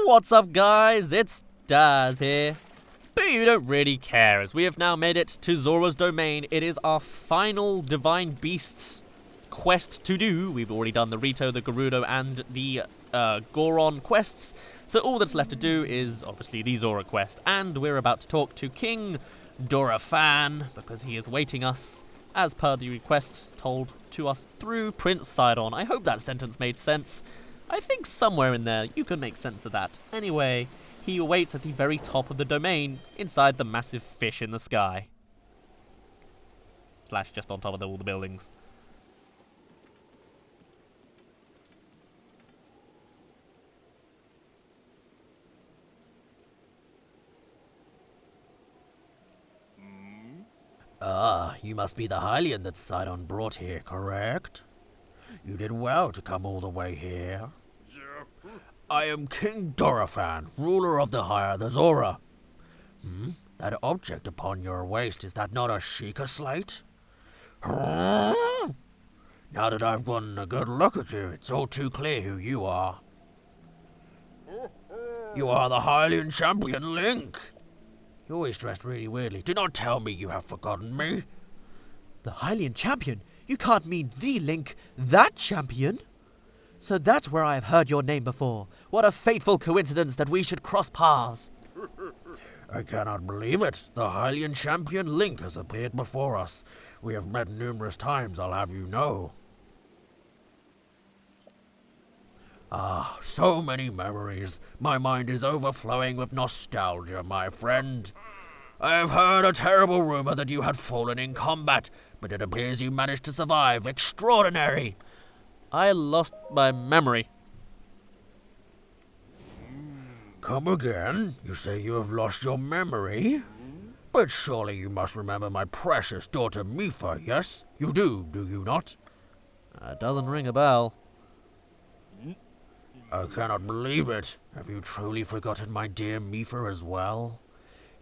What's up, guys? It's Daz here. But you don't really care, as we have now made it to Zora's Domain. It is our final Divine Beasts quest to do. We've already done the Rito, the Gerudo, and the Goron quests. So all that's left to do is, obviously, the Zora quest. And we're about to talk to King Dorephan, because he is waiting us, as per the request told to us through Prince Sidon. I hope that sentence made sense. I think somewhere in there you can make sense of that. Anyway, he awaits at the very top of the domain, inside the massive fish in the sky. Slash just on top of all the buildings. Ah, you must be the Hylian that Sidon brought here, correct? You did well to come all the way here. I am King Dorephan, ruler of the Zora. That object upon your waist, is that not a Sheikah slate? Now that I've gotten a good look at you, it's all too clear who you are. You are the Hylian champion, Link. You're always dressed really weirdly. Do not tell me you have forgotten me. The Hylian champion? You can't mean the Link, that champion? So that's where I have heard your name before. What a fateful coincidence that we should cross paths. I cannot believe it. The Hylian champion Link has appeared before us. We have met numerous times, I'll have you know. Ah, so many memories. My mind is overflowing with nostalgia, my friend. I have heard a terrible rumor that you had fallen in combat, but it appears you managed to survive. Extraordinary! I lost my memory. Come again? You say you have lost your memory? But surely you must remember my precious daughter Mipha, yes? You do you not? Doesn't ring a bell. I cannot believe it. Have you truly forgotten my dear Mipha as well?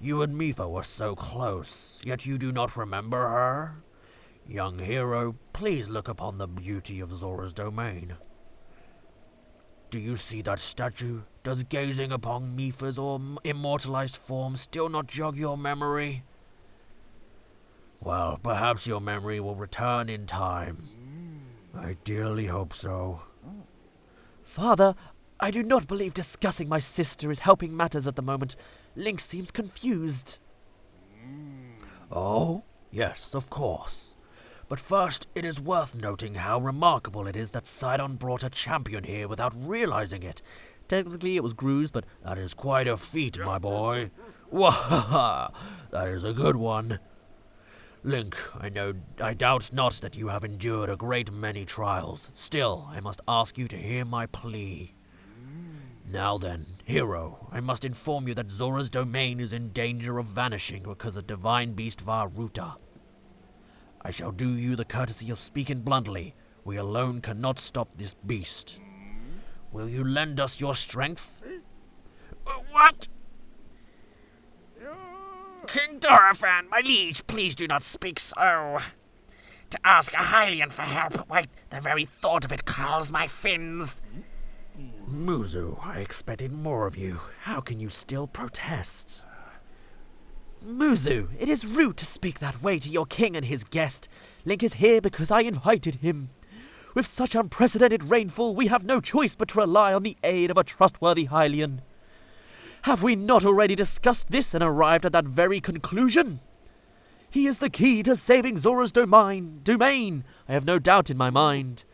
You and Mipha were so close, yet you do not remember her? Young hero, please look upon the beauty of Zora's domain. Do you see that statue? Does gazing upon Mipha's immortalized form still not jog your memory? Well, perhaps your memory will return in time. I dearly hope so. Father, I do not believe discussing my sister is helping matters at the moment. Link seems confused. Oh, yes, of course. But first, it is worth noting how remarkable it is that Sidon brought a champion here without realizing it. Technically it was Gruz, but that is quite a feat, my boy. Wahaha! That is a good one. Link, I doubt not that you have endured a great many trials. Still, I must ask you to hear my plea. Now then, hero, I must inform you that Zora's domain is in danger of vanishing because of divine beast Varuta. I shall do you the courtesy of speaking bluntly. We alone cannot stop this beast. Will you lend us your strength? What? King Dorephan, my liege, please do not speak so. To ask a Hylian for help, why, the very thought of it curls my fins. Muzu, I expected more of you. How can you still protest? Muzu, it is rude to speak that way to your king and his guest. Link is here because I invited him. With such unprecedented rainfall, we have no choice but to rely on the aid of a trustworthy Hylian. Have we not already discussed this and arrived at that very conclusion? He is the key to saving Zora's domain. I have no doubt in my mind.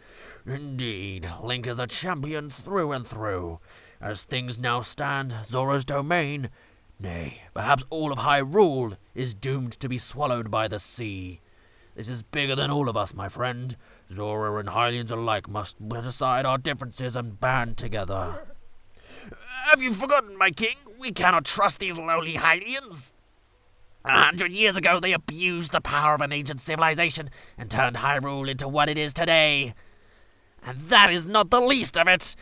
Indeed, Link is a champion through and through. As things now stand, Zora's domain, nay, perhaps all of Hyrule, is doomed to be swallowed by the sea. This is bigger than all of us, my friend. Zora and Hylians alike must put aside our differences and band together. Have you forgotten, my king? We cannot trust these lowly Hylians. 100 years ago, they abused the power of an ancient civilization and turned Hyrule into what it is today. And that is not the least of it.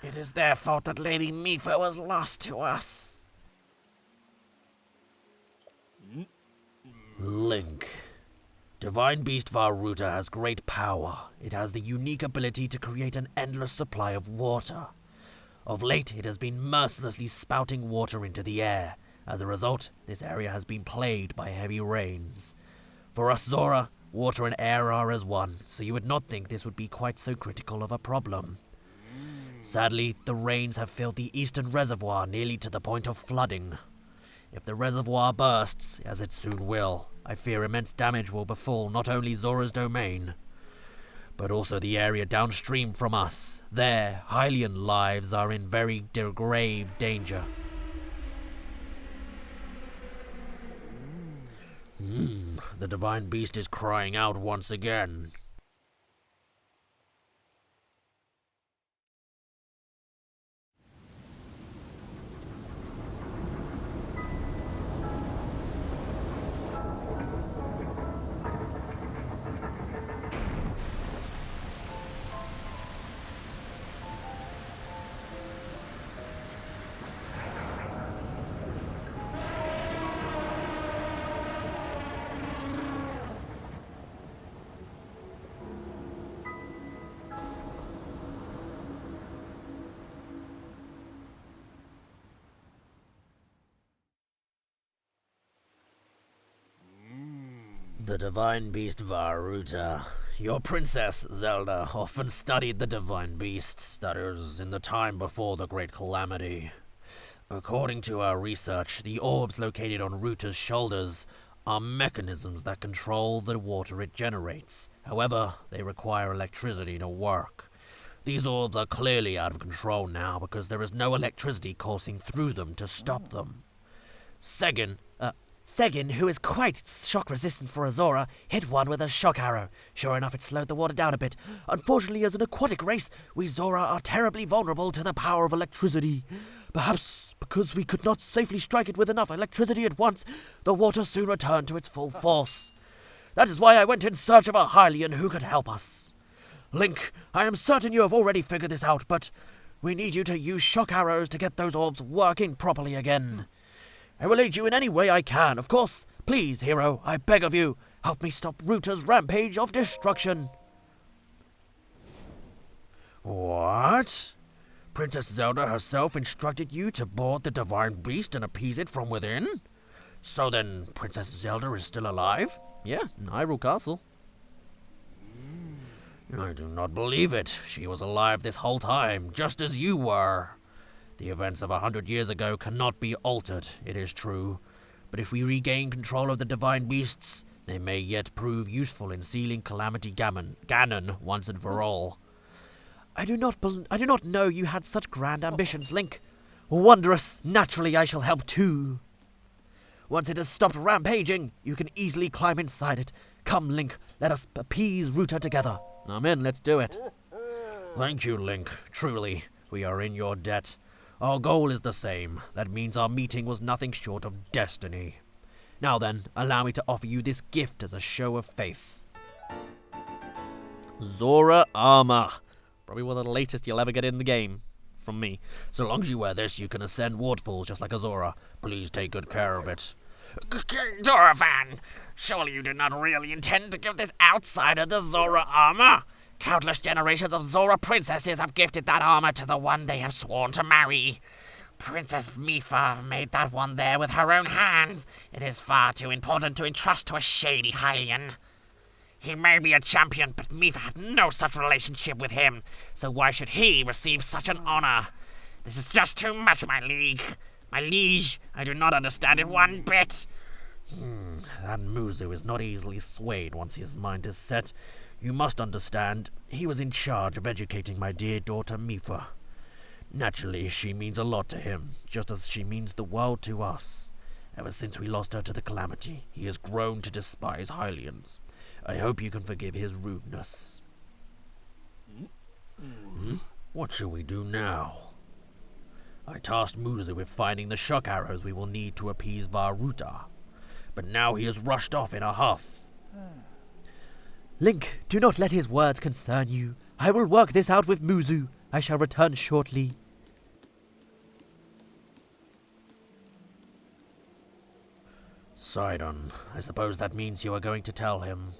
It is their fault that Lady Mipha was lost to us. Link, Divine Beast Varuta has great power. It has the unique ability to create an endless supply of water. Of late, it has been mercilessly spouting water into the air. As a result, this area has been plagued by heavy rains. For us Zora, water and air are as one, so you would not think this would be quite so critical of a problem. Sadly, the rains have filled the eastern reservoir nearly to the point of flooding. If the reservoir bursts, as it soon will, I fear immense damage will befall not only Zora's domain, but also the area downstream from us. There, Hylian lives are in very grave danger. The Divine Beast is crying out once again. The Divine Beast Varuta. Your Princess, Zelda, often studied the Divine Beasts, that is, in the time before the Great Calamity. According to our research, the orbs located on Ruta's shoulders are mechanisms that control the water it generates. However, they require electricity to work. These orbs are clearly out of control now because there is no electricity coursing through them to stop them. Segin, who is quite shock-resistant for a Zora, hit one with a shock arrow. Sure enough, it slowed the water down a bit. Unfortunately, as an aquatic race, we Zora are terribly vulnerable to the power of electricity. Perhaps because we could not safely strike it with enough electricity at once, the water soon returned to its full force. That is why I went in search of a Hylian who could help us. Link, I am certain you have already figured this out, but we need you to use shock arrows to get those orbs working properly again. I will aid you in any way I can, of course. Please, hero, I beg of you, help me stop Ruta's rampage of destruction. What? Princess Zelda herself instructed you to board the Divine Beast and appease it from within? So then, Princess Zelda is still alive? Yeah, in Hyrule Castle. I do not believe it. She was alive this whole time, just as you were. The events of 100 years ago cannot be altered, it is true. But if we regain control of the Divine Beasts, they may yet prove useful in sealing Calamity Ganon once and for all. I do not know you had such grand ambitions, Link. Wondrous. Naturally, I shall help too. Once it has stopped rampaging, you can easily climb inside it. Come, Link, let us appease Ruta together. I'm in, let's do it. Thank you, Link. Truly, we are in your debt. Our goal is the same. That means our meeting was nothing short of destiny. Now then, allow me to offer you this gift as a show of faith. Zora armor. Probably one of the latest you'll ever get in the game. From me. So long as you wear this, you can ascend waterfalls just like a Zora. Please take good care of it. Zora fan, surely you did not really intend to give this outsider the Zora armor? Countless generations of Zora princesses have gifted that armor to the one they have sworn to marry. Princess Mipha made that one there with her own hands. It is far too important to entrust to a shady Hylian. He may be a champion, but Mipha had no such relationship with him, so why should he receive such an honor? This is just too much, my liege. I do not understand it one bit. That Muzu is not easily swayed once his mind is set. You must understand, he was in charge of educating my dear daughter Mipha. Naturally, she means a lot to him, just as she means the world to us. Ever since we lost her to the Calamity, he has grown to despise Hylians. I hope you can forgive his rudeness. What shall we do now? I tasked Muzu with finding the shock arrows we will need to appease Varuta, but now he has rushed off in a huff. Link, do not let his words concern you. I will work this out with Muzu. I shall return shortly. Sidon, I suppose that means you are going to tell him.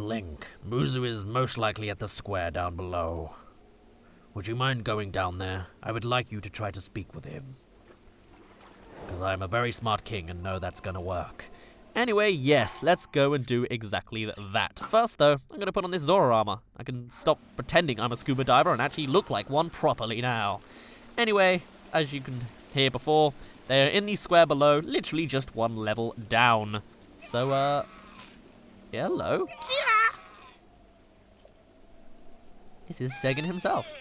Link, Muzu is most likely at the square down below. Would you mind going down there? I would like you to try to speak with him. Because I am a very smart king and know that's gonna work. Anyway, yes, let's go and do exactly that. First, though, I'm going to put on this Zora armor. I can stop pretending I'm a scuba diver and actually look like one properly now. Anyway, as you can hear before, they're in the square below, literally just one level down. So, yeah, hello. This is Segan himself.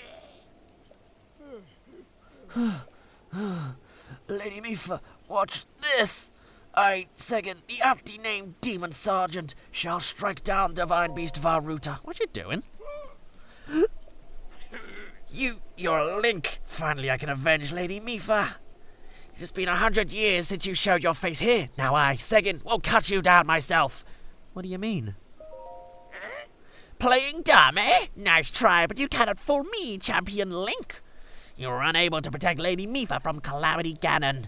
Lady Mifa, watch this! I, Segan, the aptly named Demon Sergeant, shall strike down Divine Beast Varuta. What you doing? You're Link. Finally I can avenge Lady Mifa. It has been 100 years since you showed your face here. Now I, Segan, will cut you down myself. What do you mean? Playing dumb, eh? Nice try, but you cannot fool me, Champion Link. You were unable to protect Lady Mifa from Calamity Ganon.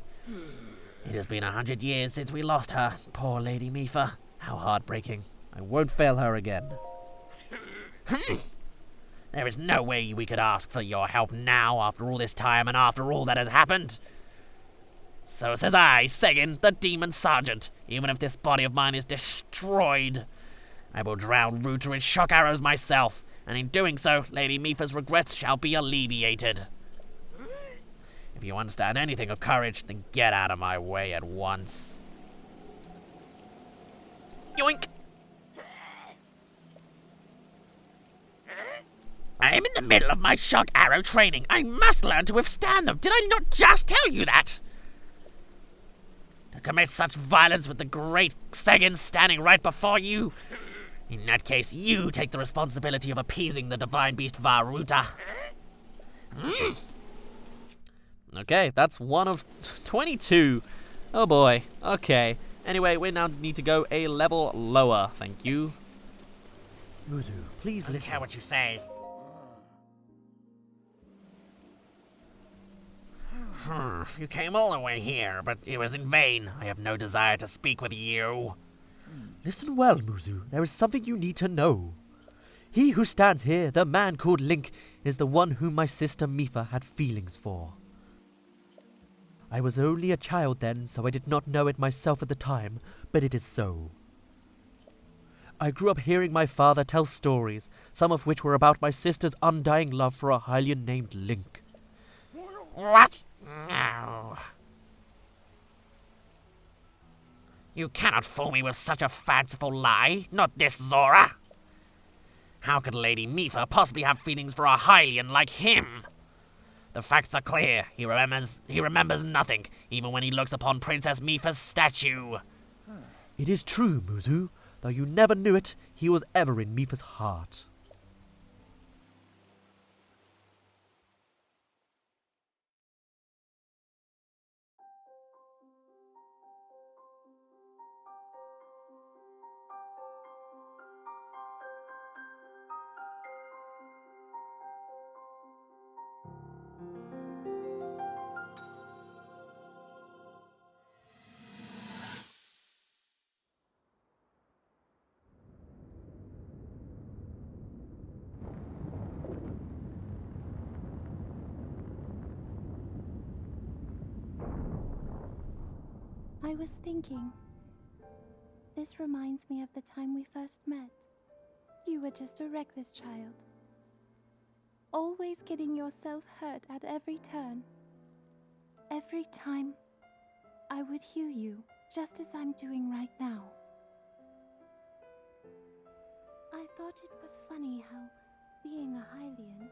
It has been 100 years since we lost her. Poor Lady Mifa. How heartbreaking. I won't fail her again. There is no way we could ask for your help now, after all this time and after all that has happened. So says I, Segan, the Demon Sergeant. Even if this body of mine is destroyed, I will drown Ruta in shock arrows myself, and in doing so, Lady Mifa's regrets shall be alleviated. If you understand anything of courage, then get out of my way at once. Yoink! I am in the middle of my shock arrow training. I must learn to withstand them. Did I not just tell you that? To commit such violence with the great Segan standing right before you? In that case, you take the responsibility of appeasing the divine beast Varuta. Okay, that's one of 22. Oh boy. Okay. Anyway, we now need to go a level lower. Thank you. Muzu, please listen. I don't care what you say. You came all the way here, but it was in vain. I have no desire to speak with you. Listen well, Muzu. There is something you need to know. He who stands here, the man called Link, is the one whom my sister Mifa had feelings for. I was only a child then, so I did not know it myself at the time, but it is so. I grew up hearing my father tell stories, some of which were about my sister's undying love for a Hylian named Link. What? No. You cannot fool me with such a fanciful lie. Not this, Zora. How could Lady Mifa possibly have feelings for a Hylian like him? The facts are clear. He remembers nothing, even when he looks upon Princess Mifa's statue. It is true, Muzu. Though you never knew it, he was ever in Mifa's heart. I was thinking, this reminds me of the time we first met. You were just a reckless child, always getting yourself hurt at every turn. Every time, I would heal you, just as I'm doing right now. I thought it was funny how, being a Hylian,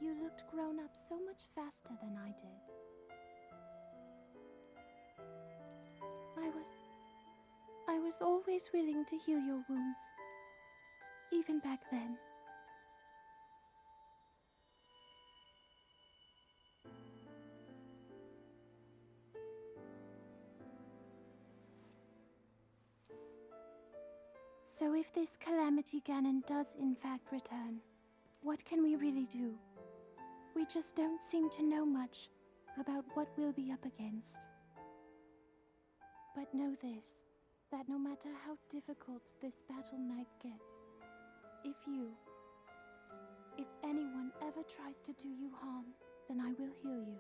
you looked grown up so much faster than I did. I was always willing to heal your wounds, even back then. So if this Calamity Ganon does in fact return, what can we really do? We just don't seem to know much about what we'll be up against. But know this, that no matter how difficult this battle might get, If anyone ever tries to do you harm, then I will heal you.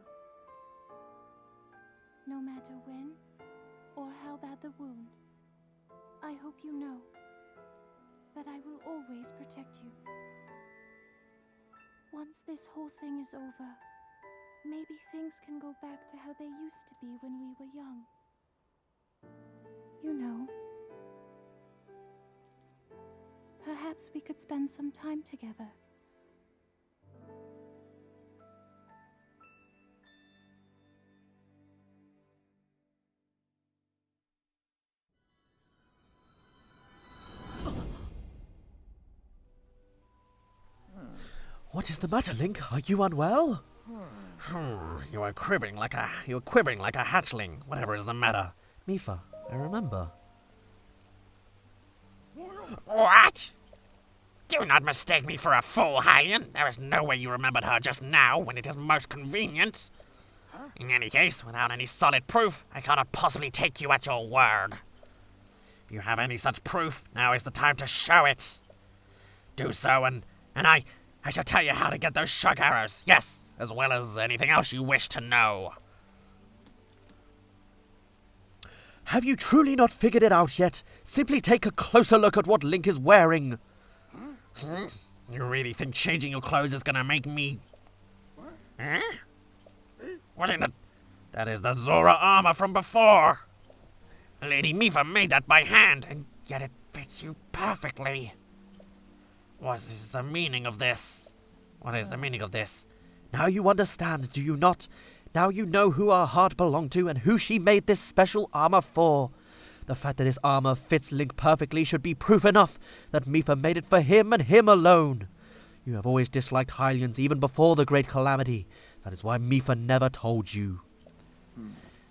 No matter when or how bad the wound, I hope you know that I will always protect you. Once this whole thing is over, maybe things can go back to how they used to be when we were young. You know, perhaps we could spend some time together. What is the matter, Link? Are you unwell? You are quivering like a hatchling. Whatever is the matter? Mipha, I remember. What? Do not mistake me for a fool, Hylian. There is no way you remembered her just now when it is most convenient. In any case, without any solid proof, I cannot possibly take you at your word. If you have any such proof, now is the time to show it. Do so, and I shall tell you how to get those shock arrows. Yes, as well as anything else you wish to know. Have you truly not figured it out yet? Simply take a closer look at what Link is wearing. You really think changing your clothes is gonna make me... Huh? What in the... That is the Zora armor from before. Lady Mipha made that by hand, and yet it fits you perfectly. What is the meaning of this? What is the meaning of this? Now you understand, do you not? Now you know who our heart belonged to and who she made this special armor for. The fact that this armor fits Link perfectly should be proof enough that Mipha made it for him and him alone. You have always disliked Hylians even before the Great Calamity. That is why Mipha never told you.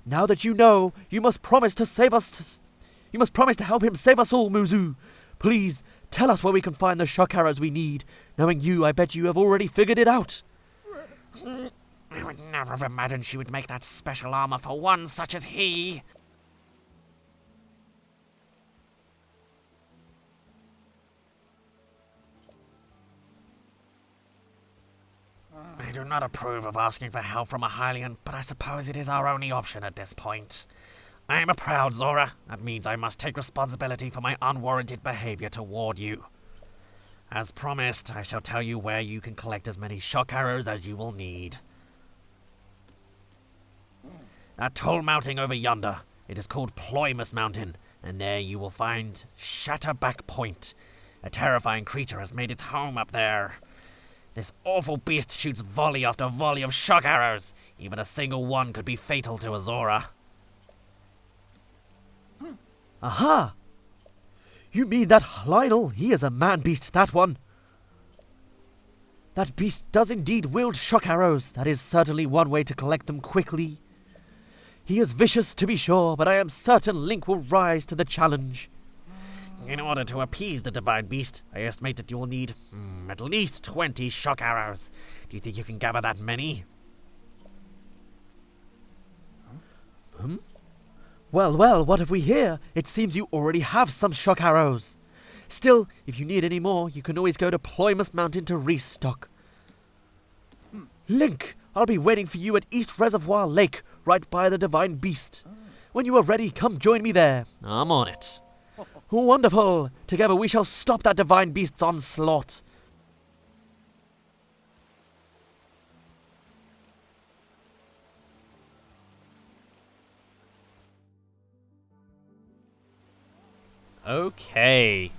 Now that you know, you must promise to save us. You must promise to help him save us all, Muzu. Please, tell us where we can find the shock arrows we need. Knowing you, I bet you have already figured it out. I would never have imagined she would make that special armor for one such as he. I do not approve of asking for help from a Hylian, but I suppose it is our only option at this point. I am a proud Zora. That means I must take responsibility for my unwarranted behavior toward you. As promised, I shall tell you where you can collect as many shock arrows as you will need. That tall mountain over yonder, it is called Ploymus Mountain, and there you will find Shatterback Point. A terrifying creature has made its home up there. This awful beast shoots volley after volley of shock arrows. Even a single one could be fatal to a Zora. Aha! You mean that Lynel? He is a man-beast, that one. That beast does indeed wield shock arrows. That is certainly one way to collect them quickly. He is vicious, to be sure, but I am certain Link will rise to the challenge. In order to appease the divine beast, I estimate that you will need at least 20 shock arrows. Do you think you can gather that many? Well, what have we here? It seems you already have some shock arrows. Still, if you need any more, you can always go to Ploymus Mountain to restock. Link, I'll be waiting for you at East Reservoir Lake, right by the divine beast. When you are ready, come join me there. I'm on it. Wonderful! Together we shall stop that divine beast's onslaught. Okay.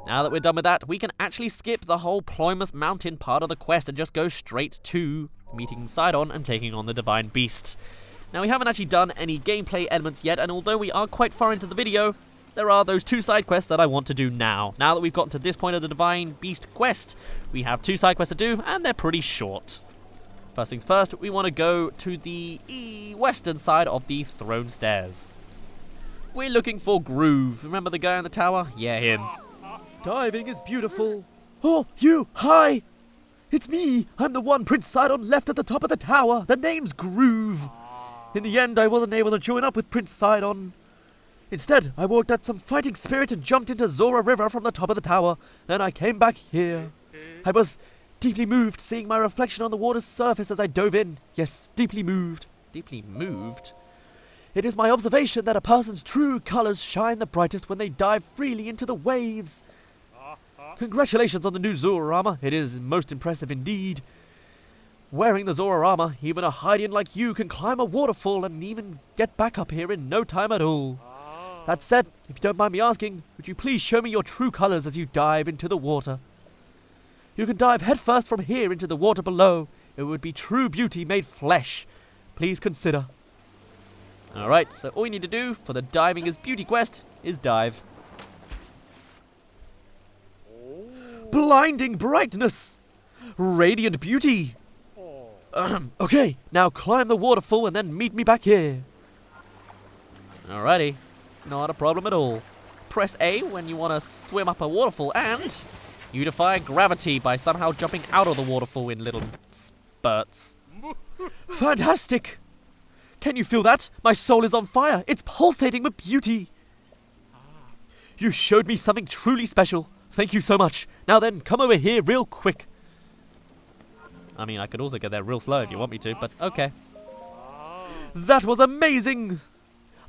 Now that we're done with that, we can actually skip the whole Ploymus Mountain part of the quest and just go straight to meeting Sidon and taking on the Divine Beast. Now, we haven't actually done any gameplay elements yet, and although we are quite far into the video, there are those 2 side quests that I want to do now. Now that we've gotten to this point of the Divine Beast quest, we have 2 side quests to do, and they're pretty short. First things first, we want to go to the western side of the throne stairs. We're looking for Groove. Remember the guy in the tower? Yeah, him. Diving is beautiful. Oh, you! Hi! It's me! I'm the one Prince Sidon left at the top of the tower. The name's Groove. In the end, I wasn't able to join up with Prince Sidon. Instead, I walked at some fighting spirit and jumped into Zora River from the top of the tower. Then I came back here. I was deeply moved seeing my reflection on the water's surface as I dove in. Yes, deeply moved. Deeply moved? It is my observation that a person's true colors shine the brightest when they dive freely into the waves. Congratulations on the new Zora armor. It is most impressive indeed. Wearing the Zora armor, even a Hylian like you can climb a waterfall and even get back up here in no time at all. That said, if you don't mind me asking, would you please show me your true colors as you dive into the water? You can dive headfirst from here into the water below. It would be true beauty made flesh. Please consider. Alright, so all you need to do for the Diving is Beauty quest is dive. Blinding brightness! Radiant beauty! Okay, now climb the waterfall and then meet me back here. Alrighty, not a problem at all. Press A when you want to swim up a waterfall, and you defy gravity by somehow jumping out of the waterfall in little spurts. Fantastic! Can you feel that? My soul is on fire. It's pulsating with beauty. You showed me something truly special. Thank you so much. Now then, come over here real quick. I mean, I could also get there real slow if you want me to, but okay. That was amazing!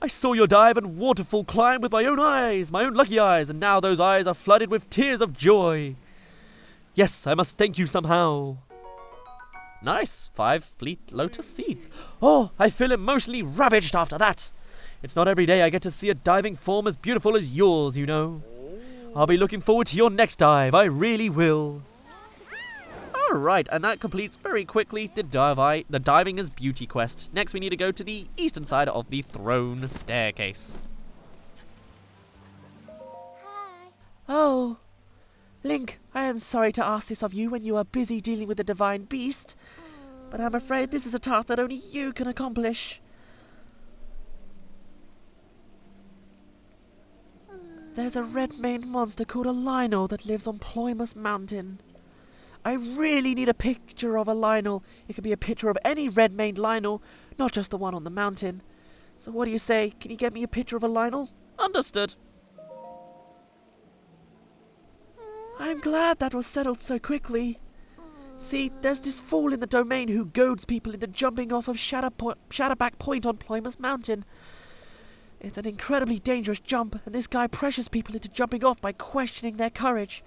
I saw your dive and waterfall climb with my own eyes, my own lucky eyes, and now those eyes are flooded with tears of joy. Yes, I must thank you somehow. Nice, 5 fleet lotus seeds. Oh, I feel emotionally ravaged after that. It's not every day I get to see a diving form as beautiful as yours, you know. I'll be looking forward to your next dive, I really will. Alright, and that completes very quickly the Diving is Beauty quest. Next we need to go to the eastern side of the throne staircase. Oh, Link, I am sorry to ask this of you when you are busy dealing with the divine beast, but I'm afraid this is a task that only you can accomplish. There's a red-maned monster called a Lynel that lives on Ploymus Mountain. I really need a picture of a Lynel. It could be a picture of any red-maned Lynel, not just the one on the mountain. So what do you say? Can you get me a picture of a Lynel? Understood. I'm glad that was settled so quickly. See, there's this fool in the domain who goads people into jumping off of Shadowback Point on Ploymus Mountain. It's an incredibly dangerous jump, and this guy pressures people into jumping off by questioning their courage.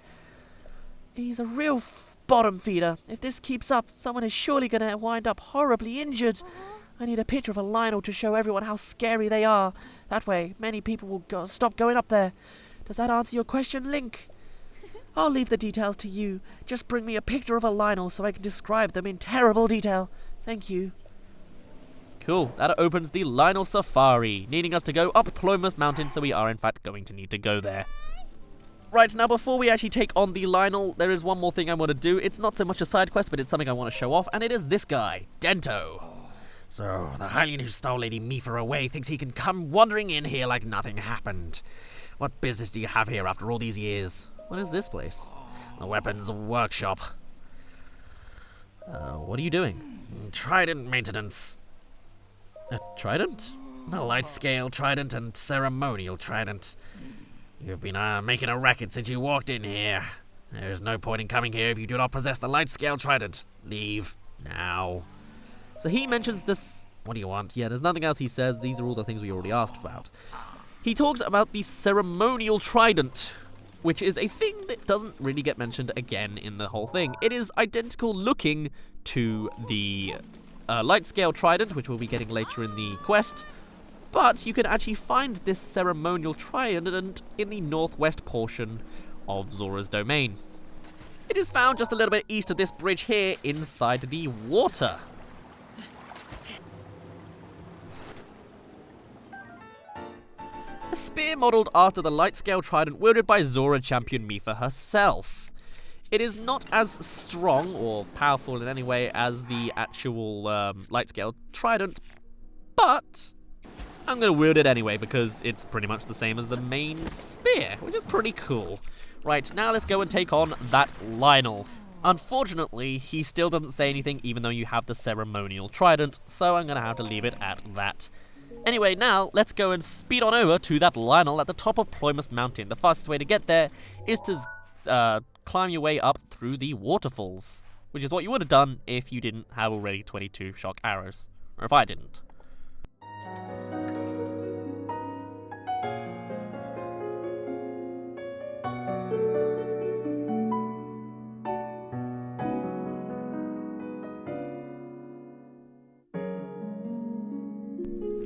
He's a real bottom feeder. If this keeps up, someone is surely going to wind up horribly injured. I need a picture of a Lynel to show everyone how scary they are. That way, many people will stop going up there. Does that answer your question, Link? I'll leave the details to you. Just bring me a picture of a Lynel so I can describe them in terrible detail. Thank you. Cool, that opens the Lynel Safari, needing us to go up Ploymus Mountain, so we are in fact going to need to go there. Right, now before we actually take on the Lynel, there is one more thing I want to do. It's not so much a side quest, but it's something I want to show off, and it is this guy, Dento. So, the Hylian who stole Lady Mifa away thinks he can come wandering in here like nothing happened. What business do you have here after all these years? What is this place? The weapons workshop. What are you doing? Trident maintenance. A trident? The light scale trident and ceremonial trident. You've been making a racket since you walked in here. There's no point in coming here if you do not possess the light scale trident. Leave now. So he mentions this. What do you want? Yeah, there's nothing else he says. These are all the things we already asked about. He talks about the ceremonial trident, which is a thing that doesn't really get mentioned again in the whole thing. It is identical looking to the light scale trident, which we'll be getting later in the quest, but you can actually find this ceremonial trident in the northwest portion of Zora's domain. It is found just a little bit east of this bridge here, inside the water. A spear modelled after the light scale trident wielded by Zora champion Mifa herself. It is not as strong or powerful in any way as the actual light scale trident, but I'm going to wield it anyway because it's pretty much the same as the main spear, which is pretty cool. Right, now let's go and take on that Lynel. Unfortunately, he still doesn't say anything even though you have the ceremonial trident, so I'm going to have to leave it at that. Anyway, now let's go and speed on over to that Lynel at the top of Ploymus Mountain. The fastest way to get there is to climb your way up through the waterfalls, which is what you would have done if you didn't have already 22 shock arrows, or if I didn't.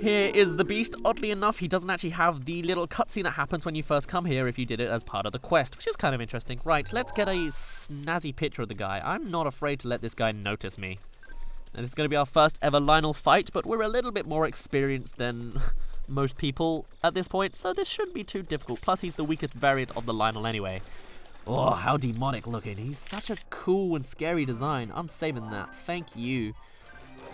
Here is the beast. Oddly enough, he doesn't actually have the little cutscene that happens when you first come here if you did it as part of the quest, which is kind of interesting. Right, let's get a snazzy picture of the guy. I'm not afraid to let this guy notice me. And this is going to be our first ever Lynel fight, but we're a little bit more experienced than most people at this point, so this shouldn't be too difficult. Plus, he's the weakest variant of the Lynel anyway. Oh, how demonic looking. He's such a cool and scary design. I'm saving that. Thank you.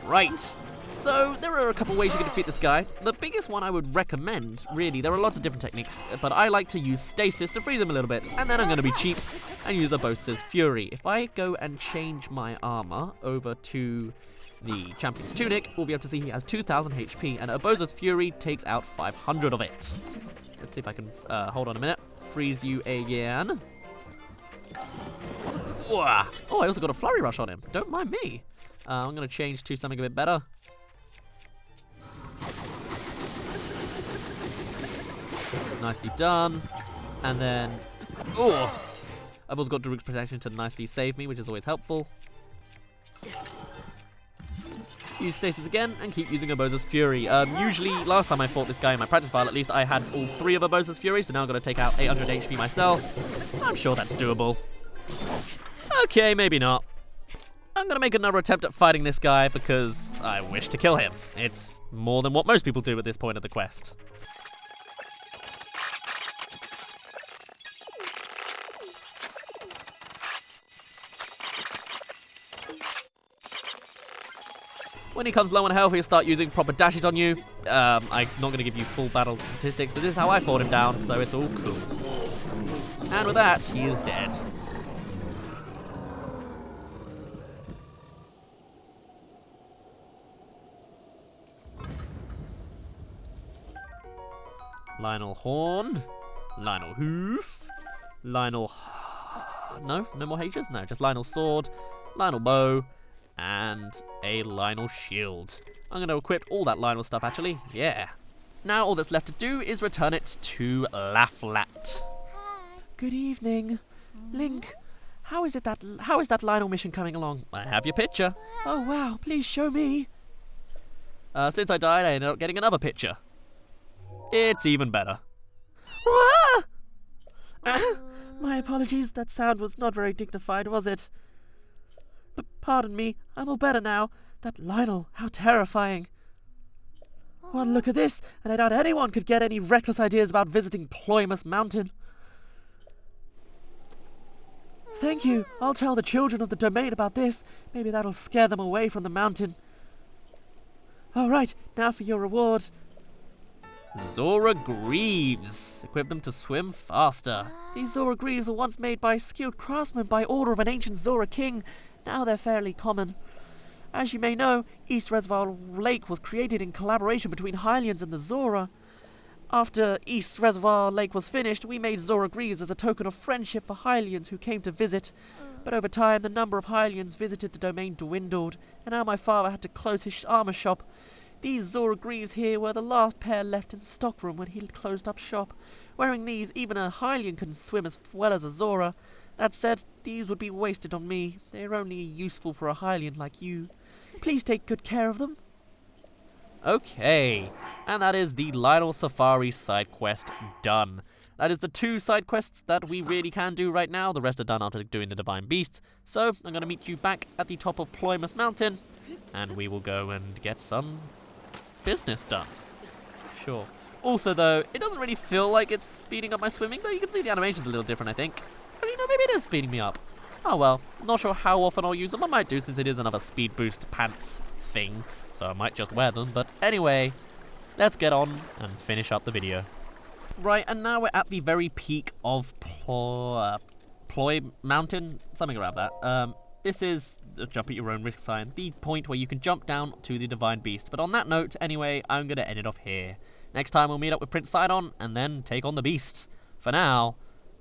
Right, so there are a couple ways you can defeat this guy. The biggest one I would recommend, really, there are lots of different techniques, but I like to use stasis to freeze him a little bit, and then I'm going to be cheap and use Urbosa's Fury. If I go and change my armor over to the Champion's Tunic, we'll be able to see he has 2,000 HP, and Urbosa's Fury takes out 500 of it. Let's see if I can, hold on a minute, freeze you again. Oh, I also got a Flurry Rush on him, don't mind me. I'm going to change to something a bit better. Nicely done. And then... oh! I've also got Daruk's Protection to nicely save me, which is always helpful. Use Stasis again, and keep using Urbosa's Fury. Usually, last time I fought this guy in my practice file, at least I had all 3 of Urbosa's Fury, so now I'm going to take out 800 HP myself. I'm sure that's doable. Okay, maybe not. I'm going to make another attempt at fighting this guy because I wish to kill him. It's more than what most people do at this point of the quest. When he comes low on health, he'll start using proper dashes on you. I'm not going to give you full battle statistics, but this is how I fought him down, so it's all cool. And with that, he is dead. Lynel Horn, Lynel Hoof, Lynel... no more H's? No, just Lynel Sword, Lynel Bow, and a Lynel Shield. I'm going to equip all that Lynel stuff, actually. Yeah. Now all that's left to do is return it to Laflat. Good evening. Link, how is that Lynel mission coming along? I have your picture. Oh wow, please show me. Since I died, I ended up getting another picture. It's even better. My apologies, that sound was not very dignified, was it? But pardon me, I'm all better now. That Lynel, how terrifying. One look at this, and I doubt anyone could get any reckless ideas about visiting Ploymus Mountain. Thank you. I'll tell the children of the domain about this. Maybe that'll scare them away from the mountain. All right, now for your reward. Zora Greaves. Equip them to swim faster. These Zora Greaves were once made by skilled craftsmen by order of an ancient Zora king. Now they're fairly common. As you may know, East Reservoir Lake was created in collaboration between Hylians and the Zora. After East Reservoir Lake was finished, we made Zora Greaves as a token of friendship for Hylians who came to visit. But over time, the number of Hylians visited the domain dwindled, and now my father had to close his armor shop. These Zora Greaves here were the last pair left in the stockroom when he closed up shop. Wearing these, even a Hylian couldn't swim as well as a Zora. That said, these would be wasted on me. They're only useful for a Hylian like you. Please take good care of them. Okay, and that is the Lynel Safari side quest done. That is the 2 side quests that we really can do right now. The rest are done after doing the Divine Beasts. So, I'm going to meet you back at the top of Ploymus Mountain, and we will go and get some business done. Sure. Also, though, it doesn't really feel like it's speeding up my swimming, though you can see the animation's a little different, I think. But, you know, maybe it is speeding me up. Oh well, not sure how often I'll use them. I might do since it is another speed boost pants thing, so I might just wear them. But anyway, let's get on and finish up the video. Right, and now we're at the very peak of Ploy Mountain, something around that. this is a jump at your own risk sign, the point where you can jump down to the Divine Beast. But on that note, anyway, I'm going to end it off here. Next time we'll meet up with Prince Sidon and then take on the Beast. For now,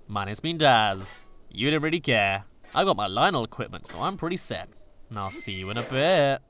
my name's been Daz. You didn't really care. I got my Lynel equipment, so I'm pretty set. And I'll see you in a bit.